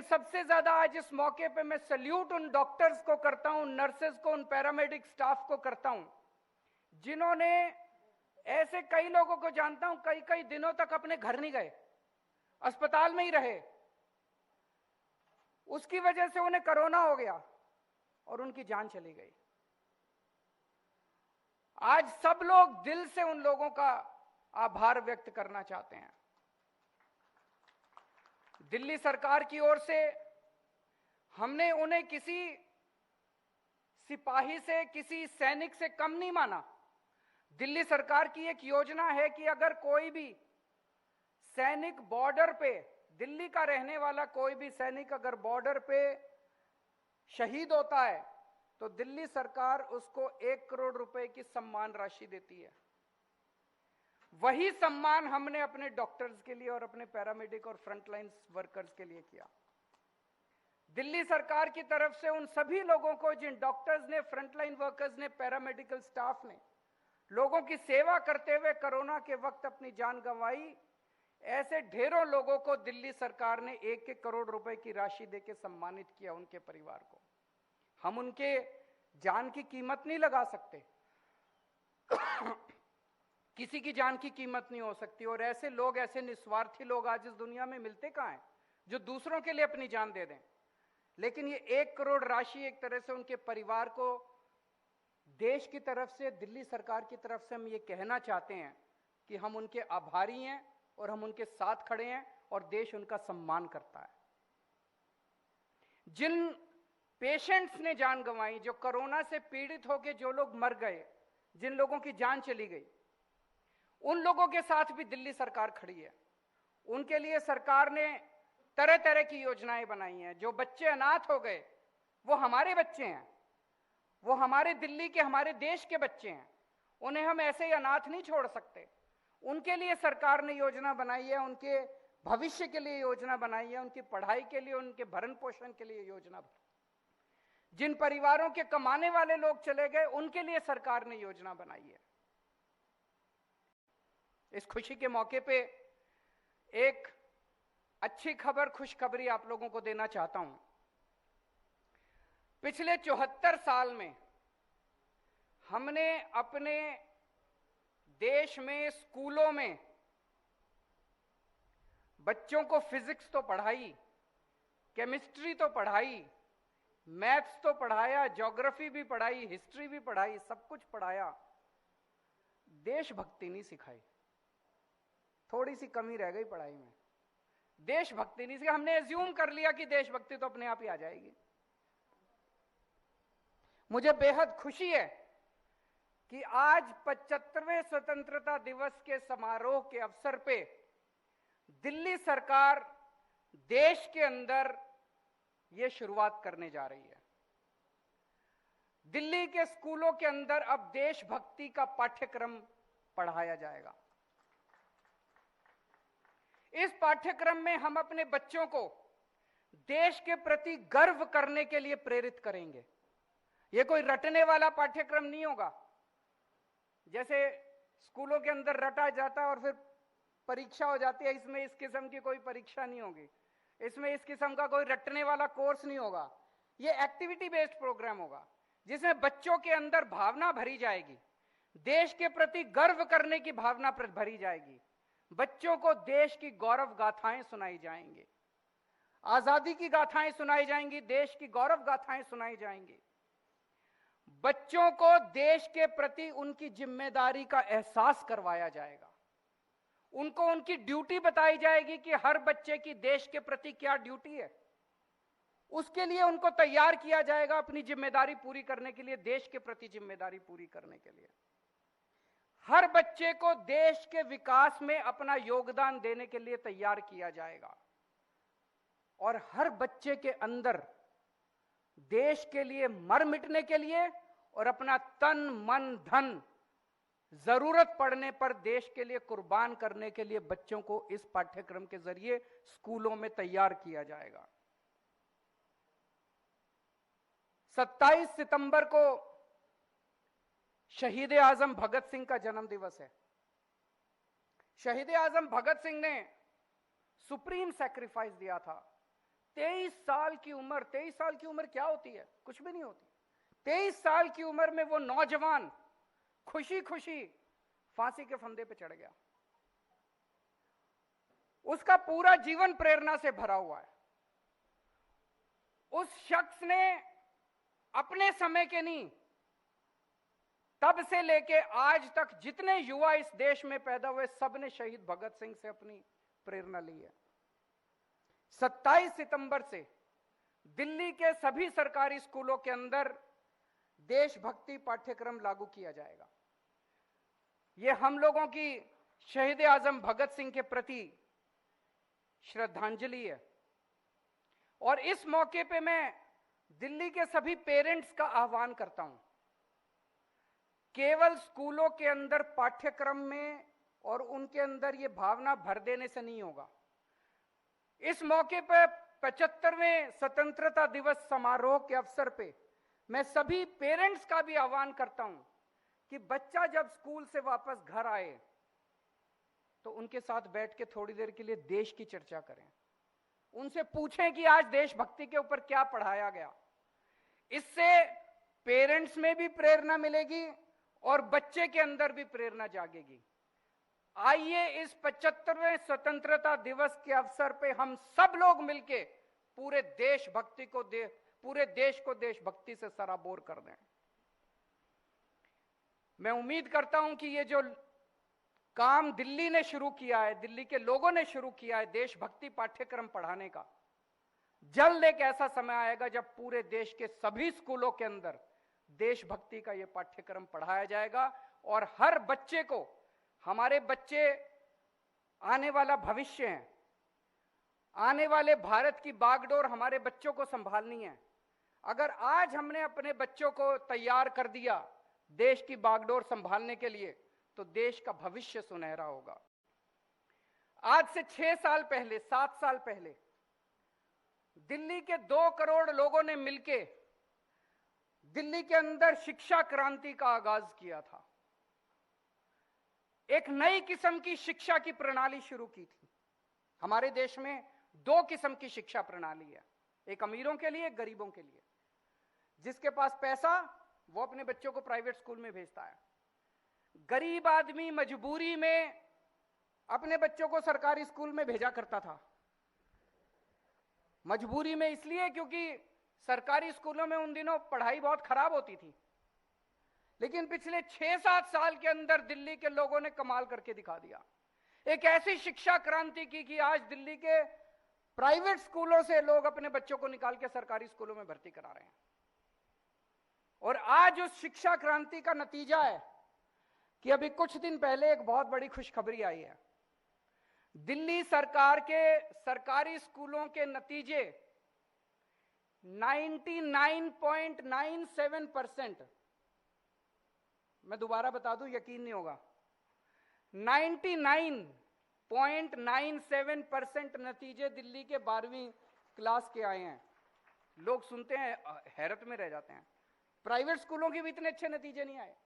लेकिन सबसे ज्यादा आज इस मौके पे मैं सल्यूट उन डॉक्टर्स को करता हूं, नर्सेज को, उन पैरामेडिक स्टाफ को करता हूं जिन्होंने, ऐसे कई लोगों को जानता हूं कई कई दिनों तक अपने घर नहीं गए, अस्पताल में ही रहे, उसकी वजह से उन्हें कोरोना हो गया और उनकी जान चली गई। आज सब लोग दिल से उन लोगों का आभार व्यक्त करना चाहते हैं। दिल्ली सरकार की ओर से हमने उन्हें किसी सिपाही से, किसी सैनिक से कम नहीं माना। दिल्ली सरकार की एक योजना है कि अगर कोई भी सैनिक बॉर्डर पे, दिल्ली का रहने वाला कोई भी सैनिक अगर बॉर्डर पे शहीद होता है तो दिल्ली सरकार उसको 1 करोड़ रुपए की सम्मान राशि देती है। वही सम्मान हमने अपने डॉक्टर्स के लिए और अपने पैरामेडिक और फ्रंटलाइन वर्कर्स के लिए किया। दिल्ली सरकार की तरफ से उन सभी लोगों को, जिन डॉक्टर्स ने, फ्रंटलाइन वर्कर्स ने, पैरामेडिकल स्टाफ ने लोगों की सेवा करते हुए कोरोना के वक्त अपनी जान गंवाई, ऐसे ढेरों लोगों को दिल्ली सरकार ने 1-1 करोड़ रुपए की राशि देकर सम्मानित किया, उनके परिवार को। हम उनके जान की कीमत नहीं लगा सकते, किसी की जान की कीमत नहीं हो सकती। और ऐसे लोग, ऐसे निस्वार्थी लोग आज इस दुनिया में मिलते कहां हैं जो दूसरों के लिए अपनी जान दे दें। लेकिन ये 1 करोड़ राशि एक तरह से उनके परिवार को, देश की तरफ से, दिल्ली सरकार की तरफ से हम ये कहना चाहते हैं कि हम उनके आभारी हैं और हम उनके साथ खड़े हैं और देश उनका सम्मान करता है। जिन पेशेंट्स ने जान गंवाई, जो कोरोना से पीड़ित होकर जो लोग मर गए, जिन लोगों की जान चली गई, उन लोगों के साथ भी दिल्ली सरकार खड़ी है। उनके लिए सरकार ने तरह तरह की योजनाएं बनाई हैं। जो बच्चे अनाथ हो गए वो हमारे बच्चे हैं, वो हमारे दिल्ली के, हमारे देश के बच्चे हैं, उन्हें हम ऐसे ही अनाथ नहीं छोड़ सकते। उनके लिए सरकार ने योजना बनाई है, उनके भविष्य के लिए योजना बनाई है, उनकी पढ़ाई के लिए, उनके भरण पोषण के लिए योजना। जिन परिवारों के कमाने वाले लोग चले गए उनके लिए सरकार ने योजना बनाई है। इस खुशी के मौके पे एक अच्छी खबर, खुशखबरी आप लोगों को देना चाहता हूं। पिछले 74 साल में हमने अपने देश में स्कूलों में बच्चों को फिजिक्स तो पढ़ाई, केमिस्ट्री तो पढ़ाई, मैथ्स तो पढ़ाया, ज्योग्राफी भी पढ़ाई, हिस्ट्री भी पढ़ाई, सब कुछ पढ़ाया। देशभक्ति नहीं सिखाई। थोड़ी सी कमी रह गई पढ़ाई में, देशभक्ति नहीं सिखाई। हमने एज्यूम कर लिया कि देशभक्ति तो अपने आप ही आ जाएगी। मुझे बेहद खुशी है कि आज 75वें स्वतंत्रता दिवस के समारोह के अवसर पे दिल्ली सरकार देश के अंदर यह शुरुआत करने जा रही है। दिल्ली के स्कूलों के अंदर अब देशभक्ति का पाठ्यक्रम पढ़ाया जाएगा। इस पाठ्यक्रम में हम अपने बच्चों को देश के प्रति गर्व करने के लिए प्रेरित करेंगे। यह कोई रटने वाला पाठ्यक्रम नहीं होगा, जैसे स्कूलों के अंदर रटा जाता है और फिर परीक्षा हो जाती है। इसमें इस किस्म की कोई परीक्षा नहीं होगी, इसमें इस किस्म का कोई रटने वाला कोर्स नहीं होगा। यह एक्टिविटी बेस्ड प्रोग्राम होगा जिसमें बच्चों के अंदर भावना भरी जाएगी, देश के प्रति गर्व करने की भावना भरी जाएगी। बच्चों को देश की गौरव गाथाएं सुनाई जाएंगी, आजादी की गाथाएं सुनाई जाएंगी, देश की गौरव गाथाएं सुनाई जाएंगी। बच्चों को देश के प्रति उनकी जिम्मेदारी का एहसास करवाया जाएगा। उनको उनकी ड्यूटी बताई जाएगी कि हर बच्चे की देश के प्रति क्या ड्यूटी है। उसके लिए उनको तैयार किया जाएगा अपनी जिम्मेदारी पूरी करने के लिए, देश के प्रति जिम्मेदारी पूरी करने के लिए। हर बच्चे को देश के विकास में अपना योगदान देने के लिए तैयार किया जाएगा और हर बच्चे के अंदर देश के लिए मर मिटने के लिए और अपना तन मन धन जरूरत पड़ने पर देश के लिए कुर्बान करने के लिए बच्चों को इस पाठ्यक्रम के जरिए स्कूलों में तैयार किया जाएगा। 27 सितंबर को शहीद आजम भगत सिंह का जन्म दिवस है। शहीद आजम भगत सिंह ने सुप्रीम सैक्रिफाइस दिया था, 23 साल की उम्र, 23 साल की उम्र क्या होती है? कुछ भी नहीं होती। 23 साल की उम्र में वो नौजवान खुशी खुशी फांसी के फंदे पे चढ़ गया। उसका पूरा जीवन प्रेरणा से भरा हुआ है। उस शख्स ने अपने समय के नहीं, तब से लेके आज तक जितने युवा इस देश में पैदा हुए, सबने शहीद भगत सिंह से अपनी प्रेरणा ली है। 27 सितंबर से दिल्ली के सभी सरकारी स्कूलों के अंदर देशभक्ति पाठ्यक्रम लागू किया जाएगा। यह हम लोगों की शहीद आजम भगत सिंह के प्रति श्रद्धांजलि है। और इस मौके पे मैं दिल्ली के सभी पेरेंट्स का आह्वान करता हूं, केवल स्कूलों के अंदर पाठ्यक्रम में और उनके अंदर यह भावना भर देने से नहीं होगा। इस मौके पर 75वें स्वतंत्रता दिवस समारोह के अवसर पे मैं सभी पेरेंट्स का भी आह्वान करता हूं कि बच्चा जब स्कूल से वापस घर आए तो उनके साथ बैठ के थोड़ी देर के लिए देश की चर्चा करें। उनसे पूछें कि आज देशभक्ति के ऊपर क्या पढ़ाया गया। इससे पेरेंट्स में भी प्रेरणा मिलेगी और बच्चे के अंदर भी प्रेरणा जागेगी। आइए इस 75वें स्वतंत्रता दिवस के अवसर पे हम सब लोग मिलके पूरे देशभक्ति को पूरे देश को देशभक्ति से सराबोर कर दें। मैं उम्मीद करता हूं कि ये जो काम दिल्ली ने शुरू किया है, दिल्ली के लोगों ने शुरू किया है देशभक्ति पाठ्यक्रम पढ़ाने का, जल्द एक ऐसा समय आएगा जब पूरे देश के सभी स्कूलों के अंदर देशभक्ति का यह पाठ्यक्रम पढ़ाया जाएगा। और हर बच्चे को, हमारे बच्चे आने वाला भविष्य हैं, आने वाले भारत की बागडोर हमारे बच्चों को संभालनी है। अगर आज हमने अपने बच्चों को तैयार कर दिया देश की बागडोर संभालने के लिए, तो देश का भविष्य सुनहरा होगा। आज से 6 साल पहले, 7 साल पहले दिल्ली के 2 करोड़ लोगों ने मिलके दिल्ली के अंदर शिक्षा क्रांति का आगाज किया था। एक नई किस्म की शिक्षा की प्रणाली शुरू की थी। हमारे देश में 2 किस्म की शिक्षा प्रणाली है, एक अमीरों के लिए, एक गरीबों के लिए। जिसके पास पैसा वो अपने बच्चों को प्राइवेट स्कूल में भेजता है। गरीब आदमी मजबूरी में अपने बच्चों को सरकारी स्कूल में भेजा करता था। मजबूरी में इसलिए क्योंकि सरकारी स्कूलों में उन दिनों पढ़ाई बहुत खराब होती थी। लेकिन पिछले 6-7 साल के अंदर दिल्ली के लोगों ने कमाल करके दिखा दिया। एक ऐसी शिक्षा क्रांति की कि आज दिल्ली के प्राइवेट स्कूलों से लोग अपने बच्चों को निकाल के सरकारी स्कूलों में भर्ती करा रहे हैं। और आज उस शिक्षा क्रांति का नतीजा है कि अभी कुछ दिन पहले एक बहुत बड़ी खुशखबरी आई है। दिल्ली सरकार के सरकारी स्कूलों के नतीजे 99.97%, मैं दोबारा बता दूं, यकीन नहीं होगा, 99.97% नतीजे दिल्ली के 12वीं क्लास के आए हैं। लोग सुनते हैं हैरत में रह जाते हैं। प्राइवेट स्कूलों के भी इतने अच्छे नतीजे नहीं आए।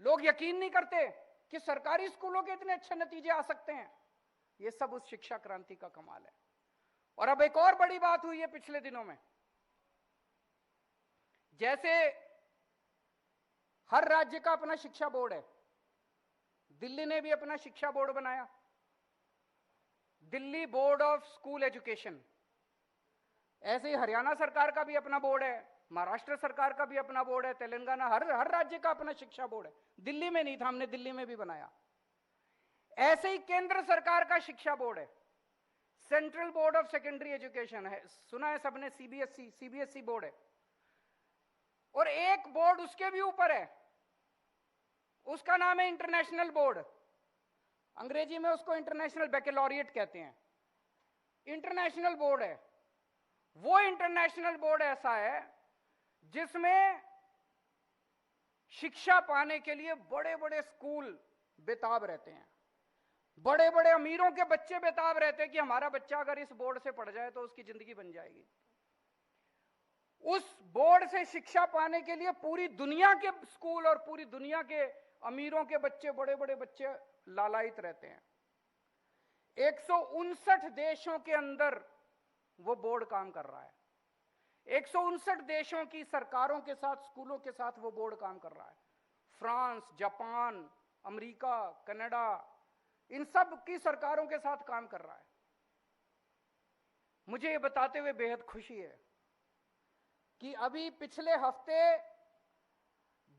लोग यकीन नहीं करते कि सरकारी स्कूलों के इतने अच्छे नतीजे आ सकते हैं। ये सब उस शिक्षा क्रांति का कमाल है। और अब एक और बड़ी बात हुई है पिछले दिनों में। जैसे हर राज्य का अपना शिक्षा बोर्ड है, दिल्ली ने भी अपना शिक्षा बोर्ड बनाया, Delhi board of school education. ऐसे ही हरियाणा सरकार का भी अपना बोर्ड है, महाराष्ट्र सरकार का भी अपना बोर्ड है, तेलंगाना, हर राज्य का अपना शिक्षा बोर्ड है। दिल्ली में नहीं था, हमने दिल्ली में भी बनाया। ऐसे ही केंद्र सरकार का शिक्षा बोर्ड है, central board of secondary education है, सुना है सबने, सीबीएसई बोर्ड है। और एक बोर्ड उसके भी ऊपर है, उसका नाम है इंटरनेशनल बोर्ड। अंग्रेजी में उसको इंटरनेशनल बैकलॉरिएट कहते हैं। इंटरनेशनल बोर्ड है वो इंटरनेशनल बोर्ड ऐसा है जिसमें शिक्षा पाने के लिए बड़े बड़े स्कूल बेताब रहते हैं। बड़े बड़े अमीरों के बच्चे बेताब रहते हैं कि हमारा बच्चा अगर इस बोर्ड से पढ़ जाए तो उसकी जिंदगी बन जाएगी। उस बोर्ड से शिक्षा पाने के लिए पूरी दुनिया के स्कूल और पूरी दुनिया के अमीरों के बच्चे, बड़े बड़े बच्चे लालायित रहते हैं। 159 देशों के अंदर वो बोर्ड काम कर रहा है। 159 देशों की सरकारों के साथ, स्कूलों के साथ वो बोर्ड काम कर रहा है। फ्रांस, जापान, अमेरिका, कनाडा, इन सब की सरकारों के साथ काम कर रहा है। मुझे ये बताते हुए बेहद खुशी है कि अभी पिछले हफ्ते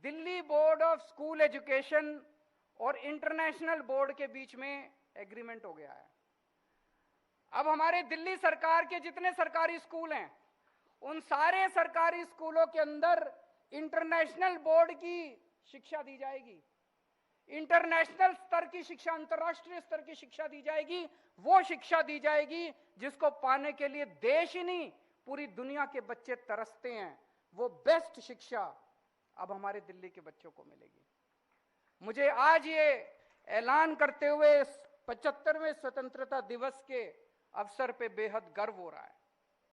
Delhi board of school education और इंटरनेशनल बोर्ड के बीच में एग्रीमेंट हो गया है। अब हमारे दिल्ली सरकार के जितने सरकारी स्कूल हैं, उन सारे सरकारी स्कूलों के अंदर इंटरनेशनल बोर्ड की शिक्षा दी जाएगी। इंटरनेशनल स्तर की शिक्षा, अंतर्राष्ट्रीय स्तर की शिक्षा दी जाएगी। वो शिक्षा दी जाएगी जिसको पाने के लिए देश ही नहीं, पूरी दुनिया के बच्चे तरसते हैं। वो बेस्ट शिक्षा अब हमारे दिल्ली के बच्चों को मिलेगी। मुझे आज ये ऐलान करते हुए 75वें स्वतंत्रता दिवस के अवसर पे बेहद गर्व हो रहा है।